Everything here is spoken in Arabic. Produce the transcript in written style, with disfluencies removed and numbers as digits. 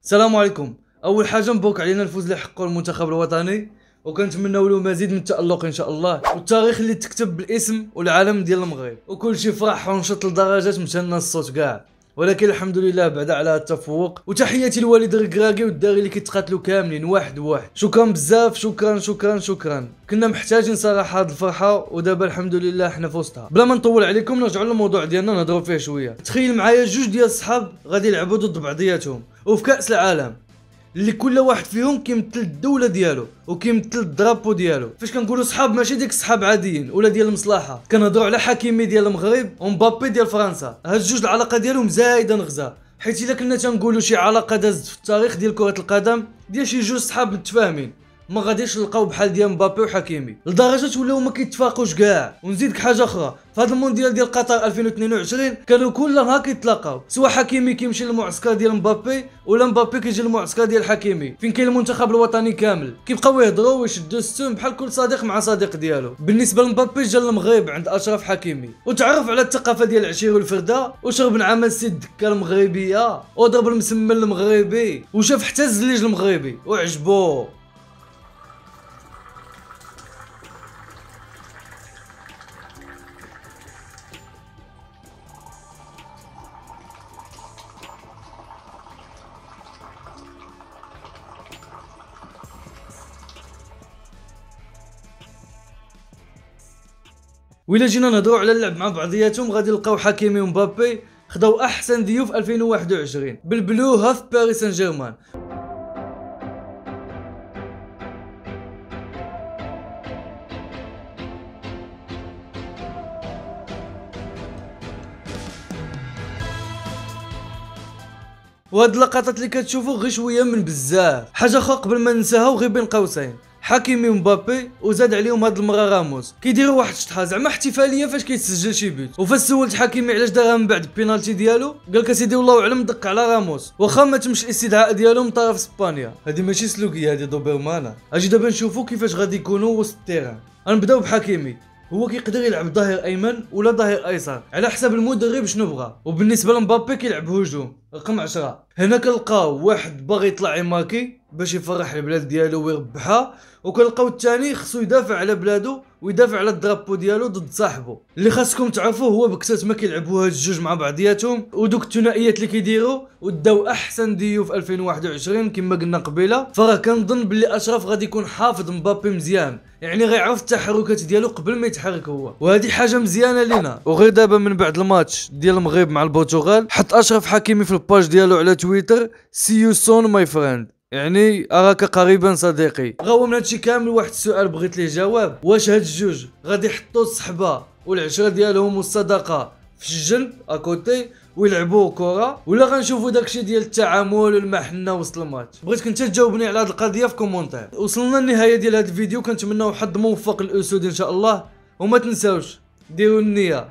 السلام عليكم. اول حاجه مبروك علينا الفوز اللي حققوا المنتخب الوطني، وكنتمناو له مزيد من التالق ان شاء الله، والتاريخ اللي تكتب بالاسم والعالم ديال المغرب، وكل شيء فرح ونشط لدرجات مشى الصوت كاع. ولكن الحمد لله بعد على التفوق. وتحياتي لوالد الركراكي والداري اللي كيتقاتلوا كاملين واحد بواحد. شكرا بزاف، شكرا. كنا محتاجين صراحه هاد الفرحه، ودابا الحمد لله حنا في وسطها. بلا ما نطول عليكم نرجعوا للموضوع ديالنا نهضروا فيه شويه. تخيل معايا جوج ديال الصحاب غادي يلعبوا ضد بعضياتهم وفي كاس العالم، اللي كل واحد فيهم كيمثل الدوله ديالو وكيمثل الدرابو ديالو. فاش كنقولوا صحاب ماشي ديك الصحاب عاديين ولا ديال المصلحه، كنهضروا على حكيمي ديال المغرب ومبابي ديال فرنسا. هاد الجوج العلاقه ديالهم زايده نغزه، حيت الا كنا تنقولوا شي علاقه دازت في التاريخ ديال كره القدم ديال شي جوج صحاب متفاهمين، ما غاديش نلقاو بحال ديال مبابي وحكيمي، لدرجه ولاو ما كيتفاقوش كاع. ونزيدك حاجه اخرى، في هذا المونديال ديال قطر 2022 كانوا كل نهار كيتلاقاو، سواء حكيمي كيمشي للمعسكر ديال مبابي ولا مبابي كيجي للمعسكر ديال حكيمي، فين كاين المنتخب الوطني كامل كيبقاو يهضروا ويشدوا السم بحال كل صديق مع صديق ديالو. بالنسبه لمبابي جا للمغرب عند اشرف حكيمي وتعرف على الثقافه ديال العشير والفرده، وشرب نعام سي الدكه المغربيه وضرب المسمن المغربي، وشاف حتى الزليج المغربي وعجبو. وإلا جينا نهضروا على اللعب مع بعضياتهم غادي نلقاو حكيمي ومبابي خداو احسن ضيوف 2021 بالبلوها في باريس سان جيرمان. وهاد اللقطات اللي كتشوفوا غير شويه من بزاف. حاجه اخرى قبل ما ننساها وغير بين قوسين، حكيمي ومبابي وزاد عليهم هاد المره راموس كيديروا واحد الشطحه زعما احتفاليه فاش كيتسجل شي بيت. وفاش سولت حكيمي علاش دارها من بعد البينالتي ديالو قالك اسيدي والله اعلم دق على راموس، واخا ما تمش الاستدعاء ديالو من طرف اسبانيا. هادي ماشي سلوكيه، هادي دوبرمانه. اجي دابا نشوفوا كيفاش غادي يكونوا وسط التيران. غنبداو بحكيمي، هو كيقدر يلعب ظهير ايمن ولا ظهير ايسر على حسب المدرب شنو بغى. وبالنسبه لمبابي كيلعب هجوم رقم 10. هنا كنلقاو واحد باغي يطلع يماكي باش يفرح البلاد ديالو ويربحها، وكنلقاو الثاني خصو يدافع على بلادو ويدافع على الدرابو ديالو ضد صاحبه. اللي خاصكم تعرفوه هو بكثرة ما كيلعبوا هاد الجوج مع بعضياتهم ودوك الثنائيات اللي كيديروا وداو احسن ضيوف 2021 كما قلنا قبيله، فراه كنظن باللي اشرف غادي يكون حافظ مبابي مزيان، يعني غيعرف التحركات ديالو قبل ما يتحرك هو، وهذه حاجه مزيانه لينا. وغير دابا من بعد الماتش ديال المغرب مع البرتغال حط اشرف حكيمي في الباج ديالو على تويتر سي يو سون ماي فريند، يعني اراك قريبا صديقي. غاو من هادشي كامل واحد السؤال بغيت ليه جواب، واش هاد الجوج غادي يحطوا الصحبه والعشره ديالهم والصداقه في الجنب اكوتي ويلعبوا كره، ولا غنشوفوا داكشي ديال التعامل والمحنه وسط الماتش؟ بغيتك انت تجاوبني على هاد القضيه في كومونتير. وصلنا للنهايه ديال هاد الفيديو، كنتمناو حظ موفق للاسود ان شاء الله، وما تنساوش ديروا النيه.